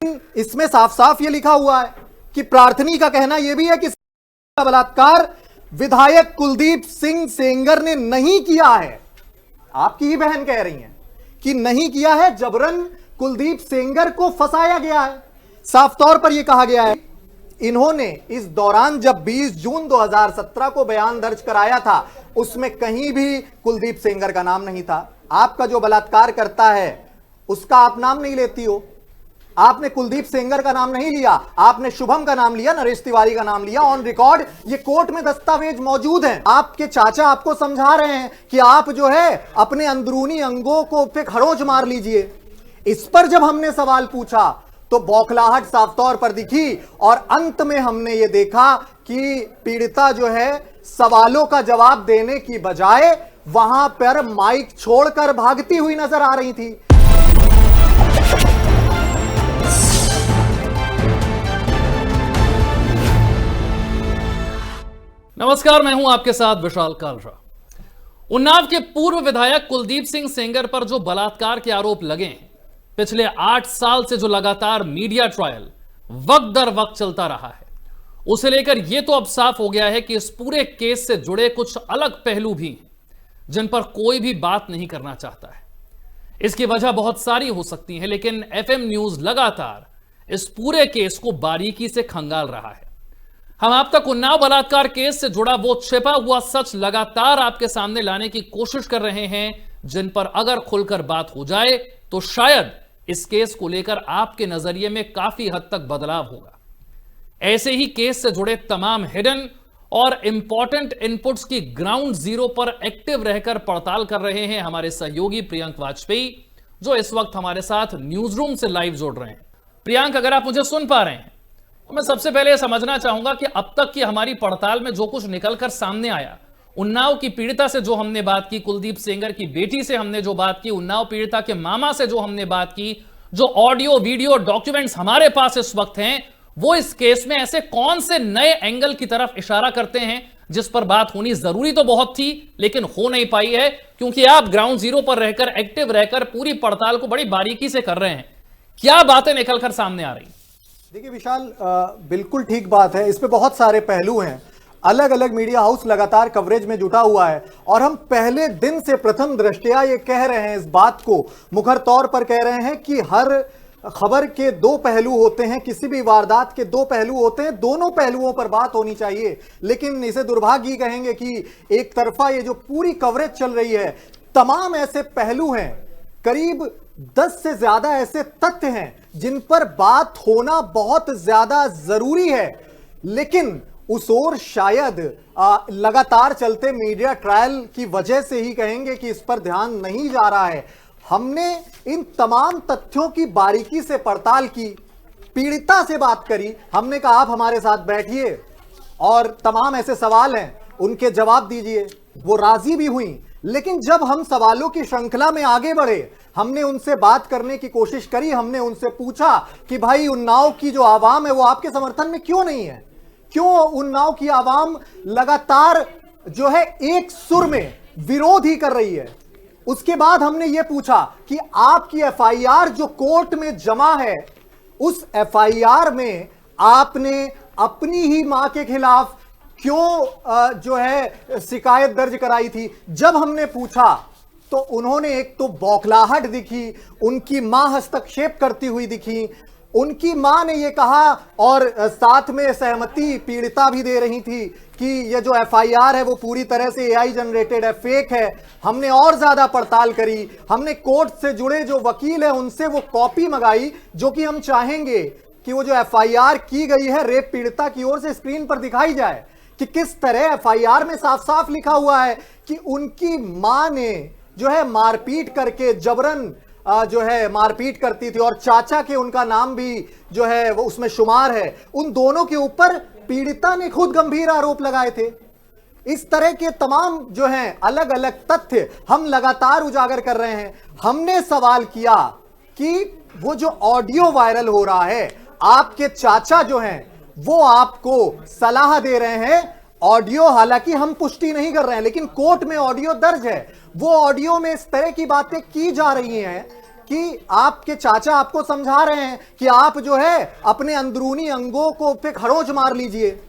इसमें साफ साफ ये लिखा हुआ है कि प्रार्थनी का कहना यह भी है कि बलात्कार विधायक कुलदीप सिंह सेंगर ने नहीं किया है। आपकी ही बहन कह रही हैं कि नहीं किया है, जबरन कुलदीप सेंगर को फंसाया गया है। साफ तौर पर यह कहा गया है इन्होंने इस दौरान जब 20 जून 2017 को बयान दर्ज कराया था उसमें कहीं भी कुलदीप सेंगर का नाम नहीं था। आपका जो बलात्कार करता है उसका आप नाम नहीं लेती हो, आपने कुलदीप सेंगर का नाम नहीं लिया, आपने शुभम का नाम लिया, नरेश तिवारी का नाम लिया। ऑन रिकॉर्ड ये कोर्ट में दस्तावेज मौजूद हैं। आपके चाचा आपको समझा रहे हैं कि आप जो है अपने अंदरूनी अंगों को पे खरोंच मार लीजिए। इस पर जब हमने सवाल पूछा तो बौखलाहट साफ तौर पर दिखी और अंत में हमने ये देखा कि पीड़िता जो है सवालों का जवाब देने की बजाय वहां पर माइक छोड़कर भागती हुई नजर आ रही थी। नमस्कार, मैं हूं आपके साथ विशाल कालरा। उन्नाव के पूर्व विधायक कुलदीप सिंह सेंगर पर जो बलात्कार के आरोप लगे हैं, पिछले 8 साल से जो लगातार मीडिया ट्रायल वक्त दर वक्त चलता रहा है, उसे लेकर यह तो अब साफ हो गया है कि इस पूरे केस से जुड़े कुछ अलग पहलू भी हैं जिन पर कोई भी बात नहीं करना चाहता है। इसकी वजह बहुत सारी हो सकती है, लेकिन एफएम न्यूज लगातार इस पूरे केस को बारीकी से खंगाल रहा है। हम आप तक उन्नाव बलात्कार केस से जुड़ा वो छिपा हुआ सच लगातार आपके सामने लाने की कोशिश कर रहे हैं, जिन पर अगर खुलकर बात हो जाए तो शायद इस केस को लेकर आपके नजरिए में काफी हद तक बदलाव होगा। ऐसे ही केस से जुड़े तमाम हिडन और इंपॉर्टेंट इनपुट्स की ग्राउंड जीरो पर एक्टिव रहकर पड़ताल कर रहे हैं हमारे सहयोगी प्रियंक वाजपेयी, जो इस वक्त हमारे साथ न्यूज रूम से लाइव जोड़ रहे हैं। प्रियंक, अगर आप मुझे सुन पा रहे हैं तो मैं सबसे पहले यह समझना चाहूंगा कि अब तक की हमारी पड़ताल में जो कुछ निकलकर सामने आया, उन्नाव की पीड़िता से जो हमने बात की, कुलदीप सेंगर की बेटी से हमने जो बात की, उन्नाव पीड़िता के मामा से जो हमने बात की, जो ऑडियो वीडियो डॉक्यूमेंट्स हमारे पास इस वक्त हैं, वो इस केस में ऐसे कौन से नए एंगल की तरफ इशारा करते हैं जिस पर बात होनी जरूरी तो बहुत थी लेकिन हो नहीं पाई है, क्योंकि आप ग्राउंड जीरो पर रहकर, एक्टिव रहकर पूरी पड़ताल को बड़ी बारीकी से कर रहे हैं। क्या बातें निकलकर सामने आ रही? देखिए विशाल, बिल्कुल ठीक बात है। इस पे बहुत सारे पहलू हैं। अलग अलग मीडिया हाउस लगातार कवरेज में जुटा हुआ है और हम पहले दिन से प्रथम दृष्टया ये कह रहे हैं, इस बात को मुखर तौर पर कह रहे हैं कि हर खबर के 2 पहलू होते हैं, किसी भी वारदात के 2 पहलू होते हैं, दोनों पहलुओं पर बात होनी चाहिए। लेकिन इसे दुर्भाग्य कहेंगे कि एक तरफा ये जो पूरी कवरेज चल रही है, तमाम ऐसे पहलू हैं, करीब 10 से ज्यादा ऐसे तथ्य हैं जिन पर बात होना बहुत ज्यादा जरूरी है, लेकिन उस ओर शायद लगातार चलते मीडिया ट्रायल की वजह से ही कहेंगे कि इस पर ध्यान नहीं जा रहा है। हमने इन तमाम तथ्यों की बारीकी से पड़ताल की, पीड़िता से बात करी, हमने कहा आप हमारे साथ बैठिए और तमाम ऐसे सवाल हैं उनके जवाब दीजिए। वो राजी भी हुई, लेकिन जब हम सवालों की श्रृंखला में आगे बढ़े, हमने उनसे बात करने की कोशिश करी, हमने उनसे पूछा कि भाई उन्नाव की जो आवाम है वो आपके समर्थन में क्यों नहीं है, क्यों उन्नाव की आवाम लगातार जो है एक सुर में विरोध ही कर रही है। उसके बाद हमने ये पूछा कि आपकी एफआईआर जो कोर्ट में जमा है, उस एफआईआर में आपने अपनी ही मां के खिलाफ क्यों जो है शिकायत दर्ज कराई थी। जब हमने पूछा तो उन्होंने एक तो बौखलाहट दिखी, उनकी मां हस्तक्षेप करती हुई दिखी, उनकी मां ने यह कहा और साथ में सहमति पीड़िता भी दे रही थी कि यह जो एफआईआर है वो पूरी तरह से एआई जनरेटेड है, फेक है। हमने और ज्यादा पड़ताल करी, हमने कोर्ट से जुड़े जो वकील है उनसे वो कॉपी मंगाई, जो कि हम चाहेंगे कि वो जो एफआईआर की गई है रेप पीड़िता की ओर से स्क्रीन पर दिखाई जाए कि किस तरह एफआईआर में साफ साफ लिखा हुआ है कि उनकी मां ने जो है मारपीट करके जबरन जो है मारपीट करती थी और चाचा के उनका नाम भी जो है वो उसमें शुमार है। उन दोनों के ऊपर पीड़िता ने खुद गंभीर आरोप लगाए थे। इस तरह के तमाम जो हैं अलग अलग तथ्य हम लगातार उजागर कर रहे हैं। हमने सवाल किया कि वो जो ऑडियो वायरल हो रहा है, आपके चाचा जो हैं वो आपको सलाह दे रहे हैं, ऑडियो हालांकि हम पुष्टि नहीं कर रहे हैं लेकिन कोर्ट में ऑडियो दर्ज है, वो ऑडियो में इस तरह की बातें की जा रही हैं कि आपके चाचा आपको समझा रहे हैं कि आप जो है अपने अंदरूनी अंगों को पे खरोंच मार लीजिए।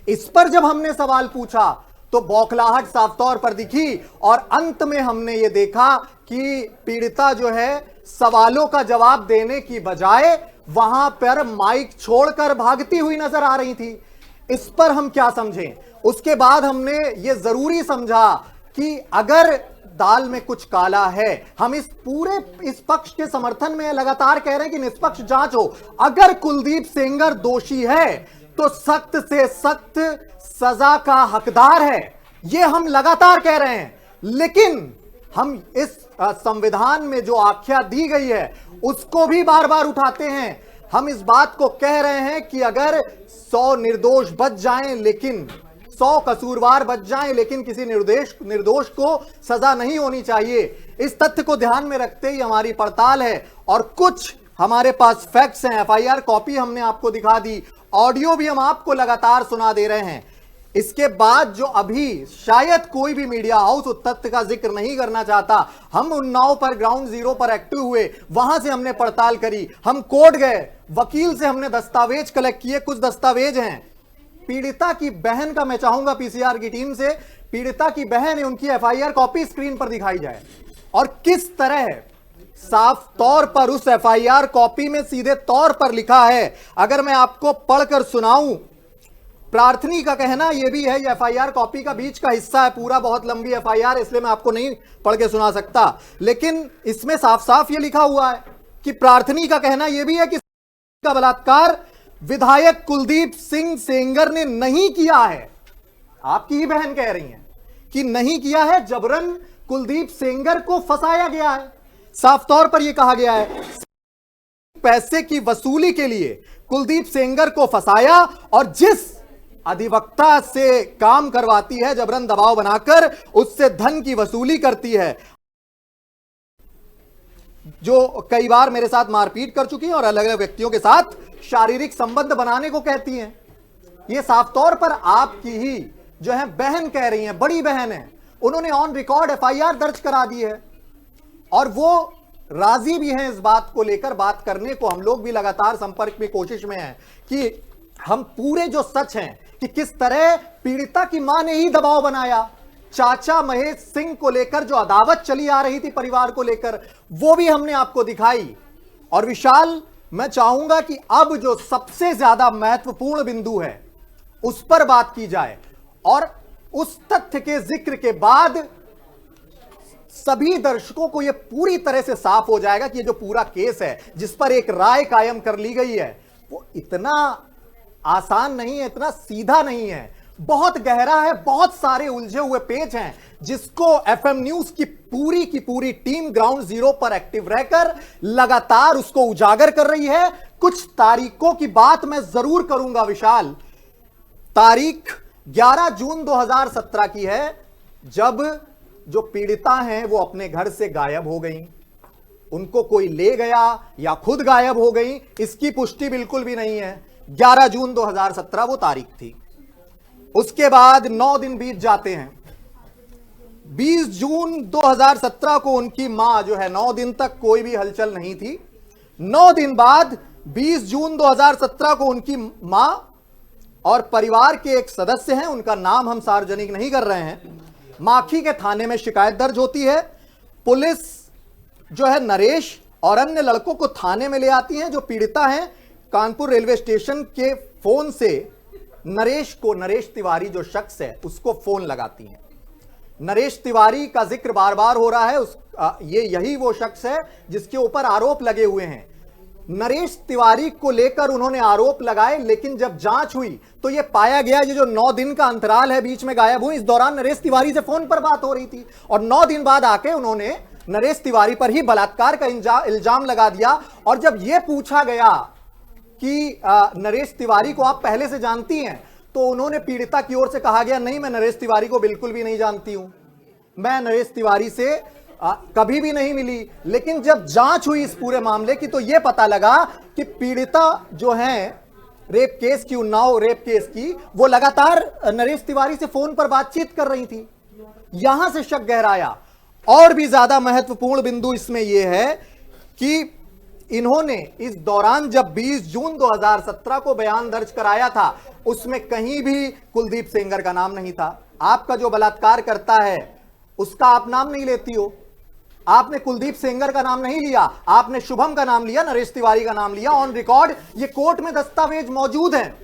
इस पर जब हमने सवाल पूछा तो बौखलाहट साफ तौर पर दिखी और अंत में हमने ये देखा कि पीड़िता जो है सवालों का जवाब देने की बजाय वहां पर माइक छोड़कर भागती हुई नजर आ रही थी। इस पर हम क्या समझें? उसके बाद हमने ये जरूरी समझा कि अगर दाल में कुछ काला है, हम इस पक्ष के समर्थन में लगातार कह रहे हैं कि निष्पक्ष जांच हो। अगर कुलदीप सेंगर दोषी है तो सख्त से सख्त सजा का हकदार है, यह हम लगातार कह रहे हैं। लेकिन हम इस संविधान में जो आख्या दी गई है उसको भी बार बार उठाते हैं। हम इस बात को कह रहे हैं कि अगर 100 निर्दोष बच जाएं, लेकिन 100 कसूरवार बच जाएं, लेकिन किसी निर्दोष को सजा नहीं होनी चाहिए। इस तथ्य को ध्यान में रखते ही हमारी पड़ताल है और कुछ हमारे पास फैक्ट्स हैं। एफआईआर कॉपी हमने आपको दिखा दी, ऑडियो भी हम आपको लगातार सुना दे रहे हैं। इसके बाद जो अभी शायद कोई भी मीडिया हाउस उस तथ्य का जिक्र नहीं करना चाहता, हम उन्नाव पर ग्राउंड जीरो पर एक्टिव हुए, वहां से हमने पड़ताल करी, हम कोर्ट गए, वकील से हमने दस्तावेज कलेक्ट किए। कुछ दस्तावेज हैं पीड़िता की बहन का, मैं चाहूंगा पीसीआर की टीम से पीड़िता की बहन है उनकी एफआईआर कॉपी स्क्रीन पर दिखाई जाए और किस तरह साफ तौर पर उस एफआईआर कॉपी में सीधे तौर पर लिखा है। अगर मैं आपको पढ़कर सुनाऊं, प्रार्थनी का कहना यह भी है, ये एफआईआर कॉपी का बीच का हिस्सा है, पूरा बहुत लंबी एफआईआर इसलिए मैं आपको नहीं पढ़ के सुना सकता, लेकिन इसमें साफ साफ ये लिखा हुआ है कि प्रार्थनी का कहना यह भी है कि का बलात्कार विधायक कुलदीप सिंह सेंगर ने नहीं किया है। आपकी ही बहन कह रही है कि नहीं किया है, जबरन कुलदीप सेंगर को फंसाया गया है। साफ तौर पर यह कहा गया है पैसे की वसूली के लिए कुलदीप सेंगर को फंसाया और जिस अधिवक्ता से काम करवाती है, जबरन दबाव बनाकर उससे धन की वसूली करती है, जो कई बार मेरे साथ मारपीट कर चुकी है और अलग अलग व्यक्तियों के साथ शारीरिक संबंध बनाने को कहती हैं। यह साफ तौर पर आपकी ही जो है बहन कह रही हैं, बड़ी बहन है, उन्होंने ऑन रिकॉर्ड एफआईआर दर्ज करा दी है और वो राजी भी हैं इस बात को लेकर बात करने को। हम लोग भी लगातार संपर्क में कोशिश में हैं कि हम पूरे जो सच हैं कि किस तरह पीड़िता की मां ने ही दबाव बनाया, चाचा महेश सिंह को लेकर जो अदावत चली आ रही थी परिवार को लेकर, वो भी हमने आपको दिखाई। और विशाल, मैं चाहूंगा कि अब जो सबसे ज्यादा महत्वपूर्ण बिंदु है उस पर बात की जाए और उस तथ्य के जिक्र के बाद सभी दर्शकों को यह पूरी तरह से साफ हो जाएगा कि ये जो पूरा केस है जिस पर एक राय कायम कर ली गई है वो इतना आसान नहीं है, इतना सीधा नहीं है, बहुत गहरा है, बहुत सारे उलझे हुए पेज हैं जिसको एफएम न्यूज की पूरी टीम ग्राउंड जीरो पर एक्टिव रहकर लगातार उसको उजागर कर रही है। कुछ तारीखों की बात मैं जरूर करूंगा विशाल। तारीख 11 जून 2017 की है जब जो पीड़िता हैं वो अपने घर से गायब हो गई, उनको कोई ले गया या खुद गायब हो गई, इसकी पुष्टि बिल्कुल भी नहीं है। 11 जून 2017 वो तारीख थी। उसके बाद 9 दिन बीत जाते हैं। 20 जून 2017 को उनकी मां जो है, 9 दिन तक कोई भी हलचल नहीं थी। 9 दिन बाद 20 जून 2017 को उनकी मां और परिवार के एक सदस्य हैं, उनका नाम हम सार्वजनिक नहीं कर रहे हैं, माखी के थाने में शिकायत दर्ज होती है। पुलिस जो है नरेश और अन्य लड़कों को थाने में ले आती है। जो पीड़िता हैं कानपुर रेलवे स्टेशन के फोन से नरेश तिवारी जो शख्स है उसको फोन लगाती हैं। नरेश तिवारी का जिक्र बार बार हो रहा है, यही वो शख्स है जिसके ऊपर आरोप लगे हुए हैं। नरेश तिवारी को लेकर उन्होंने आरोप लगाए, लेकिन जब जांच हुई तो यह पाया गया ये जो 9 दिन का अंतराल है बीच में गायब हुई, इस दौरान नरेश तिवारी से फोन पर बात हो रही थी और 9 दिन बाद आके उन्होंने नरेश तिवारी पर ही बलात्कार का इल्जाम लगा दिया। और जब यह पूछा गया कि नरेश तिवारी को आप पहले से जानती हैं, तो उन्होंने पीड़िता की ओर से कहा गया, नहीं मैं नरेश तिवारी को बिल्कुल भी नहीं जानती हूं, मैं नरेश तिवारी से कभी भी नहीं मिली। लेकिन जब जांच हुई इस पूरे मामले की तो यह पता लगा कि पीड़िता जो है रेप केस की, उन्नाव रेप केस की, वो लगातार नरेश तिवारी से फोन पर बातचीत कर रही थी। यहां से शक गहराया। और भी ज्यादा महत्वपूर्ण बिंदु इसमें यह है कि इन्होंने इस दौरान जब 20 जून 2017 को बयान दर्ज कराया था, उसमें कहीं भी कुलदीप सेंगर का नाम नहीं था। आपका जो बलात्कार करता है उसका आप नाम नहीं लेती हो। आपने कुलदीप सेंगर का नाम नहीं लिया, आपने शुभम का नाम लिया, नरेश तिवारी का नाम लिया। ऑन रिकॉर्ड ये कोर्ट में दस्तावेज मौजूद हैं।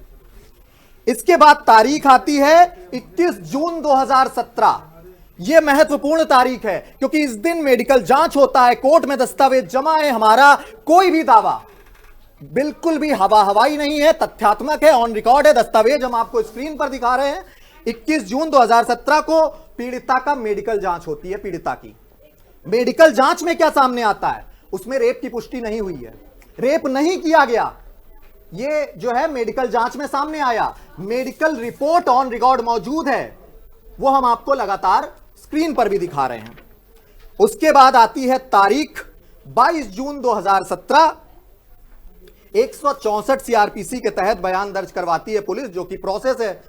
इसके बाद तारीख आती है 21 जून 2017। यह महत्वपूर्ण तारीख है क्योंकि इस दिन मेडिकल जांच होता है, कोर्ट में दस्तावेज जमा है। हमारा कोई भी दावा बिल्कुल भी हवाई नहीं है, तथ्यात्मक है, ऑन रिकॉर्ड है। दस्तावेज हम आपको स्क्रीन पर दिखा रहे हैं। 21 जून 2017 को पीड़िता का मेडिकल जांच होती है। पीड़िता की मेडिकल जांच में क्या सामने आता है? उसमें रेप की पुष्टि नहीं हुई है, रेप नहीं किया गया। ये जो है मेडिकल जांच में सामने आया। मेडिकल रिपोर्ट ऑन रिकॉर्ड मौजूद है, वो हम आपको लगातार स्क्रीन पर भी दिखा रहे हैं। उसके बाद आती है तारीख 22 जून 2017। 164 सीआरपीसी के तहत बयान दर्ज करवाती है पुलिस, जो कि प्रोसेस है।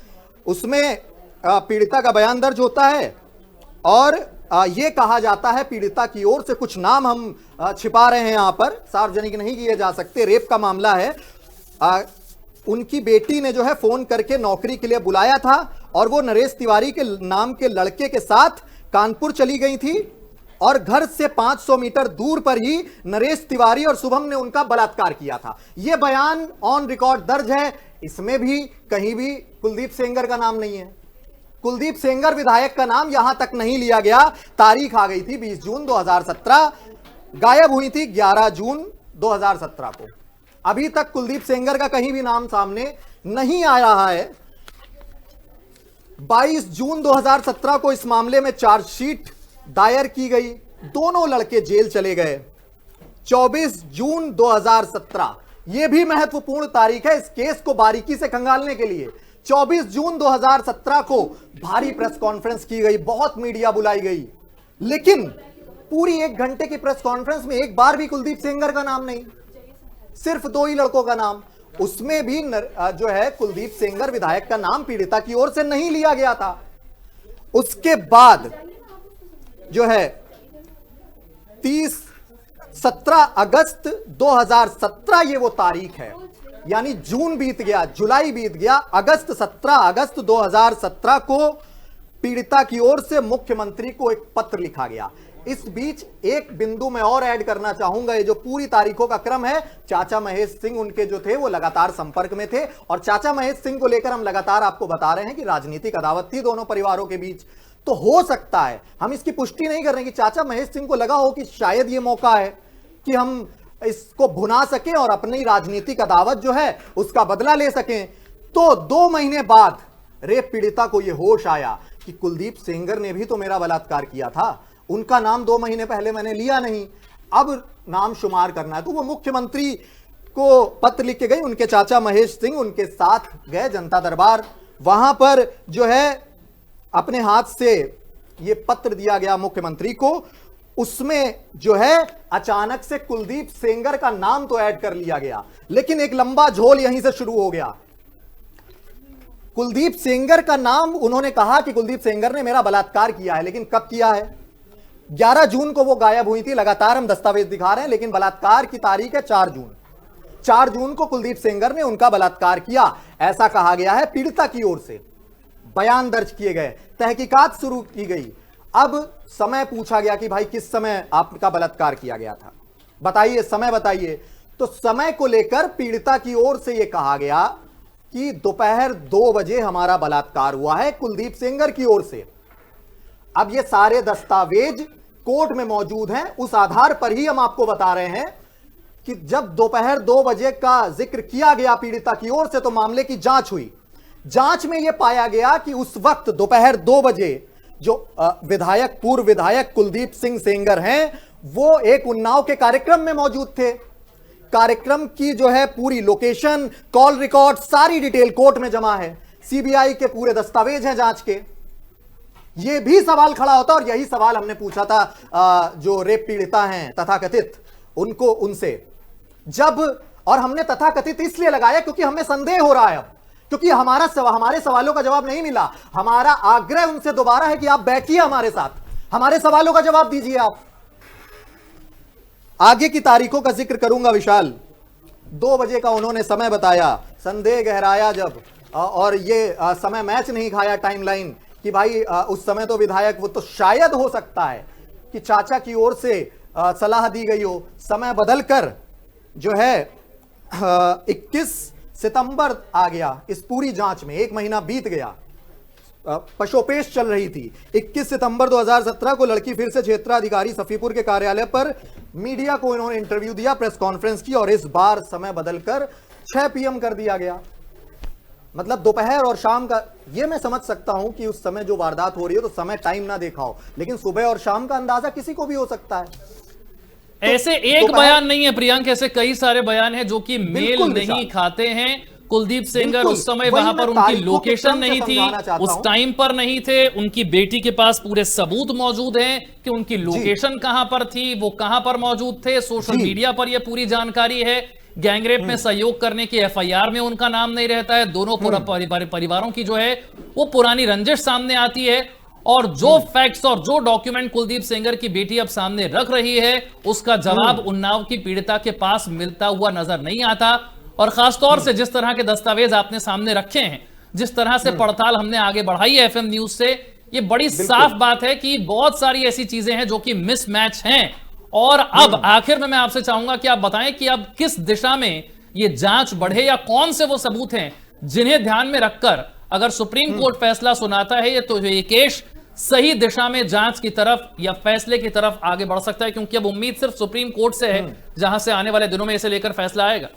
उसमें पीड़िता का बयान दर्ज होता है और यह कहा जाता है पीड़िता की ओर से, कुछ नाम हम छिपा रहे हैं, यहां पर सार्वजनिक नहीं किए जा सकते, रेप का मामला है। उनकी बेटी ने जो है फोन करके नौकरी के लिए बुलाया था और वो नरेश तिवारी के नाम के लड़के के साथ कानपुर चली गई थी और घर से 500 मीटर दूर पर ही नरेश तिवारी और शुभम ने उनका बलात्कार किया था। यह बयान ऑन रिकॉर्ड दर्ज है। इसमें भी कहीं भी कुलदीप सेंगर का नाम नहीं है। कुलदीप सेंगर विधायक का नाम यहां तक नहीं लिया गया। तारीख आ गई थी 20 जून 2017, गायब हुई थी 11 जून 2017 को। अभी तक कुलदीप सेंगर का कहीं भी नाम सामने नहीं आ रहा है। 22 जून 2017 को इस मामले में चार्जशीट दायर की गई, दोनों लड़के जेल चले गए। 24 जून 2017 यह भी महत्वपूर्ण तारीख है इस केस को बारीकी से खंगालने के लिए। 24 जून 2017 को भारी प्रेस कॉन्फ्रेंस की गई, बहुत मीडिया बुलाई गई, लेकिन पूरी 1 घंटे की प्रेस कॉन्फ्रेंस में एक बार भी कुलदीप सेंगर का नाम नहीं, सिर्फ 2 ही लड़कों का नाम। उसमें भी जो है कुलदीप सेंगर विधायक का नाम पीड़िता की ओर से नहीं लिया गया था। उसके बाद जो है 17 अगस्त 2017 ये वो तारीख है, यानी जून बीत गया, जुलाई बीत गया, अगस्त 17 अगस्त 2017 को पीड़िता की ओर से मुख्यमंत्री को एक पत्र लिखा गया। इस बीच एक बिंदु मैं और ऐड करना चाहूंगा, ये जो पूरी तारीखों का क्रम है, चाचा महेश सिंह उनके जो थे वो लगातार संपर्क में थे और चाचा महेश सिंह को लेकर हम लगातार आपको बता रहे हैं कि राजनीतिक अदावत थी दोनों परिवारों के बीच। तो हो सकता है, हम इसकी पुष्टि नहीं कर रहे कि चाचा महेश सिंह को लगा हो कि शायद ये मौका है कि हम इसको भुना सकें और अपनी राजनीतिक अदावत जो है उसका बदला ले सकें। तो 2 महीने बाद रेप पीड़िता को यह होश आया कि कुलदीप सेंगर ने भी तो मेरा बलात्कार किया था, उनका नाम 2 महीने पहले मैंने लिया नहीं, अब नाम शुमार करना है। तो वो मुख्यमंत्री को पत्र लिख के गई, उनके चाचा महेश सिंह उनके साथ गए जनता दरबार, वहां पर जो है अपने हाथ से ये पत्र दिया गया मुख्यमंत्री को। उसमें जो है अचानक से कुलदीप सेंगर का नाम तो ऐड कर लिया गया, लेकिन एक लंबा झोल यहीं से शुरू हो गया। कुलदीप सेंगर का नाम, उन्होंने कहा कि कुलदीप सेंगर ने मेरा बलात्कार किया है, लेकिन कब किया है? 11 जून को वो गायब हुई थी, लगातार हम दस्तावेज दिखा रहे हैं, लेकिन बलात्कार की तारीख है 4 जून। 4 जून को कुलदीप सेंगर ने उनका बलात्कार किया, ऐसा कहा गया है पीड़िता की ओर से। बयान दर्ज किए गए, तहकीकात शुरू की गई। अब समय पूछा गया कि भाई किस समय आपका बलात्कार किया गया था, बताइए, समय बताइए। तो समय को लेकर पीड़िता की ओर से यह कहा गया कि दोपहर 2 बजे हमारा बलात्कार हुआ है, कुलदीप सेंगर की ओर से। अब ये सारे दस्तावेज कोर्ट में मौजूद हैं, उस आधार पर ही हम आपको बता रहे हैं कि जब दोपहर 2 बजे का जिक्र किया गया पीड़िता की ओर से, तो मामले की जांच हुई। जांच में यह पाया गया कि उस वक्त दोपहर 2 बजे जो विधायक, पूर्व विधायक कुलदीप सिंह सेंगर हैं, वो एक उन्नाव के कार्यक्रम में मौजूद थे। कार्यक्रम की जो है पूरी लोकेशन, कॉल रिकॉर्ड, सारी डिटेल कोर्ट में जमा है, सीबीआई के पूरे दस्तावेज हैं जांच के। यह भी सवाल खड़ा होता, और यही सवाल हमने पूछा था जो रेप पीड़िता हैं तथाकथित, उनको, उनसे जब, और हमने तथाकथित इसलिए लगाया क्योंकि हमें संदेह हो रहा है अब, क्योंकि हमारे सवालों का जवाब नहीं मिला। हमारा आग्रह उनसे दोबारा है कि आप बैठिए हमारे साथ, हमारे सवालों का जवाब दीजिए आप। आगे की तारीखों का जिक्र करूंगा विशाल। 2 बजे का उन्होंने समय बताया, संदेह गहराया जब, और ये समय मैच नहीं खाया टाइमलाइन कि भाई उस समय तो विधायक, वो तो शायद हो सकता है कि चाचा की ओर से सलाह दी गई हो। समय बदलकर जो है 21 सितंबर आ गया। इस पूरी जांच में 1 महीना बीत गया, पशोपेश चल रही थी। 21 सितंबर 2017 को लड़की फिर से क्षेत्राधिकारी सफीपुर के कार्यालय पर मीडिया को इन्होंने इंटरव्यू दिया, प्रेस कॉन्फ्रेंस की, और इस बार समय बदलकर 6 PM कर दिया गया। मतलब दोपहर और शाम का, ये मैं समझ सकता हूं कि उस समय जो वारदात हो रही है तो समय टाइम ना देखा हो, लेकिन सुबह और शाम का अंदाजा किसी को भी हो सकता है। ऐसे एक बयान नहीं है प्रियंक, ऐसे कई सारे बयान हैं जो कि मेल नहीं खाते हैं। कुलदीप सेंगर उस समय वहां पर उनकी लोकेशन नहीं थी, उस टाइम पर नहीं थे। उनकी बेटी के पास पूरे सबूत मौजूद हैं कि उनकी लोकेशन कहां पर थी, वो कहां पर मौजूद थे। सोशल मीडिया पर यह पूरी जानकारी है। गैंगरेप में सहयोग करने की FIR में उनका नाम नहीं रहता है। दोनों परिवारों की जो है वो पुरानी रंजिश सामने आती है, और जो फैक्ट्स और जो डॉक्यूमेंट कुलदीप सेंगर की बेटी अब सामने रख रही है उसका जवाब उन्नाव की पीड़िता के पास मिलता हुआ नजर नहीं आता। और खासतौर से जिस तरह के दस्तावेज आपने सामने रखे हैं, जिस तरह से पड़ताल हमने आगे बढ़ाई है FM न्यूज से, ये बड़ी साफ बात है कि बहुत सारी ऐसी चीजें हैं जो कि मिसमैच हैं। और अब आखिर में मैं आपसे चाहूंगा कि आप बताएं कि अब किस दिशा में ये जांच बढ़े, या कौन से वो सबूत हैं जिन्हें ध्यान में रखकर अगर सुप्रीम कोर्ट फैसला सुनाता है ये, तो ये केस सही दिशा में जांच की तरफ या फैसले की तरफ आगे बढ़ सकता है, क्योंकि अब उम्मीद सिर्फ सुप्रीम कोर्ट से है जहां से आने वाले दिनों में इसे लेकर फैसला आएगा।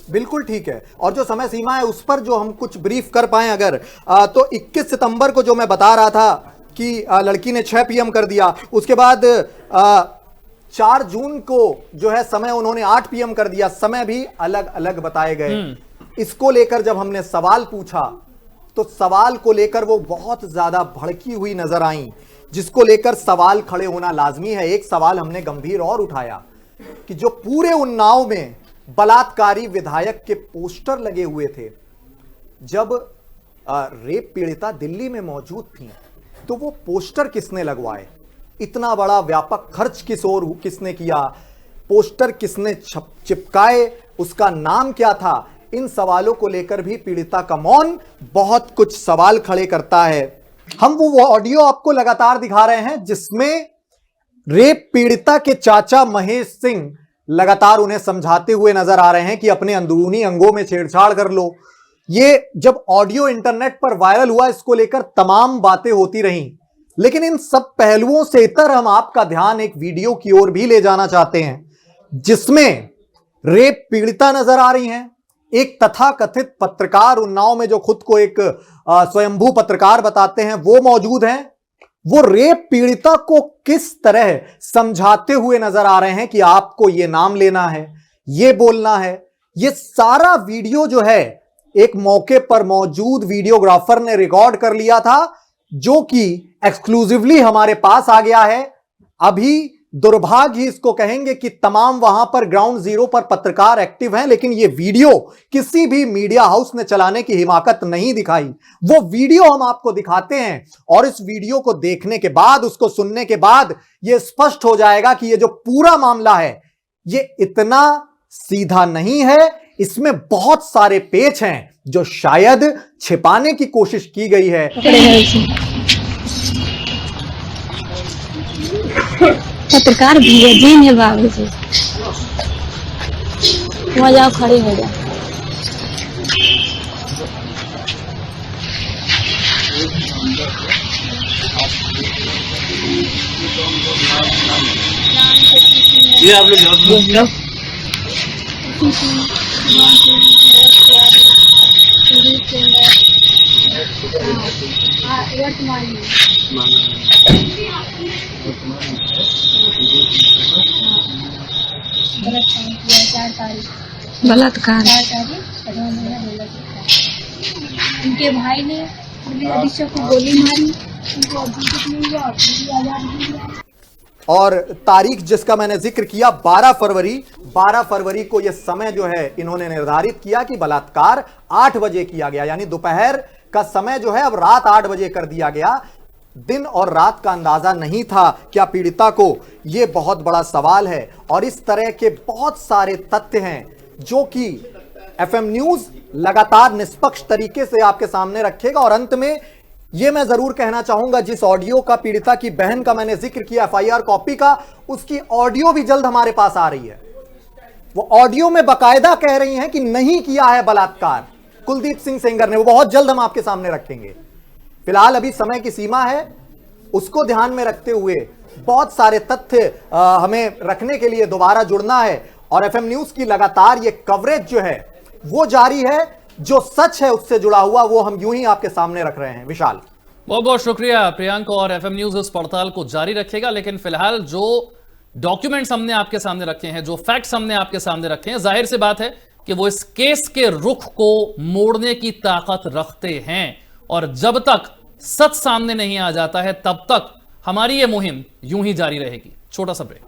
बिल्कुल ठीक है। और जो समय सीमा है उस पर जो हम कुछ ब्रीफ कर पाए अगर, तो 21 सितंबर को जो मैं बता रहा था कि लड़की ने 6 PM कर दिया, उसके बाद 4 जून को जो है समय उन्होंने 8 PM कर दिया। समय भी अलग अलग बताए गए। इसको लेकर जब हमने सवाल पूछा तो सवाल को लेकर वो बहुत ज्यादा भड़की हुई नजर आई, जिसको लेकर सवाल खड़े होना लाजमी है। एक सवाल हमने गंभीर और उठाया कि जो पूरे उन्नाव में बलात्कारी विधायक के पोस्टर लगे हुए थे, जब रेप पीड़िता दिल्ली में मौजूद थी, तो वो पोस्टर किसने लगवाए? इतना बड़ा व्यापक खर्च किसने किया? पोस्टर किसने चिपकाए? उसका नाम क्या था? इन सवालों को लेकर भी पीड़िता का मौन बहुत कुछ सवाल खड़े करता है। हम वो ऑडियो आपको लगातार दिखा रहे हैं जिसमें रेप पीड़िता के चाचा महेश सिंह लगातार उन्हें समझाते हुए नजर आ रहे हैं कि अपने अंदरूनी अंगों में छेड़छाड़ कर लो। ये जब ऑडियो इंटरनेट पर वायरल हुआ, इसको लेकर तमाम बातें होती रहीं, लेकिन इन सब पहलुओं से इतर हम आपका ध्यान एक वीडियो की ओर भी ले जाना चाहते हैं जिसमें रेप पीड़िता नजर आ रही हैं। एक तथाकथित पत्रकार उन्नाव में जो खुद को एक स्वयंभू पत्रकार बताते हैं, वो मौजूद हैं। वो रेप पीड़िता को किस तरह समझाते हुए नजर आ रहे हैं कि आपको ये नाम लेना है, ये बोलना है। ये सारा वीडियो जो है एक मौके पर मौजूद वीडियोग्राफर ने रिकॉर्ड कर लिया था, जो कि एक्सक्लूसिवली हमारे पास आ गया है। अभी दुर्भाग्य ही इसको कहेंगे कि तमाम वहां पर ग्राउंड जीरो पर पत्रकार एक्टिव हैं, लेकिन यह वीडियो किसी भी मीडिया हाउस ने चलाने की हिमाकत नहीं दिखाई। वो वीडियो हम आपको दिखाते हैं और इस वीडियो को देखने के बाद, उसको सुनने के बाद यह स्पष्ट हो जाएगा कि यह जो पूरा मामला है ये इतना सीधा नहीं है। इसमें बहुत सारे पेच हैं जो शायद छिपाने की कोशिश की गई है। पत्रकार भेजे हैं बाबू से, वहाँ जाओ खड़े हो जाओ। ये आप लोग बलात्कार उनके भाई ने अधीक्षक को गोली मारी, उनको अभियुक्त मिल गया और और तारीख जिसका मैंने जिक्र किया 12 फरवरी को यह समय जो है इन्होंने निर्धारित किया कि बलात्कार 8 बजे किया गया, यानी दोपहर का समय जो है अब रात 8 बजे कर दिया गया। दिन और रात का अंदाजा नहीं था क्या पीड़िता को? यह बहुत बड़ा सवाल है और इस तरह के बहुत सारे तथ्य हैं जो कि एफएम न्यूज लगातार निष्पक्ष तरीके से आपके सामने रखेगा। और अंत में यह मैं जरूर कहना चाहूंगा, जिस ऑडियो का पीड़िता की बहन का मैंने जिक्र किया एफआईआर कॉपी का, उसकी ऑडियो भी जल्द हमारे पास आ रही है। वो ऑडियो में बकायदा कह रही हैं कि नहीं किया है बलात्कार कुलदीप सिंह सेंगर ने। वो बहुत जल्द हम आपके सामने रखेंगे। फिलहाल अभी समय की सीमा है, उसको ध्यान में रखते हुए बहुत सारे तथ्य हमें रखने के लिए दोबारा जुड़ना है और एफएम न्यूज की लगातार ये कवरेज जो है वो जारी है। जो सच है उससे जुड़ा हुआ वो हम यूं ही आपके सामने रख रहे हैं। विशाल, बहुत बहुत शुक्रिया प्रियंक। और एफएम न्यूज इस पड़ताल को जारी रखेगा, लेकिन फिलहाल जो डॉक्यूमेंट्स हमने आपके सामने रखे हैं, जो फैक्ट्स हमने आपके सामने रखे हैं, जाहिर सी बात है कि वो इस केस के रुख को मोड़ने की ताकत रखते हैं। और जब तक सच सामने नहीं आ जाता है तब तक हमारी ये मुहिम यूं ही जारी रहेगी। छोटा सा ब्रेक।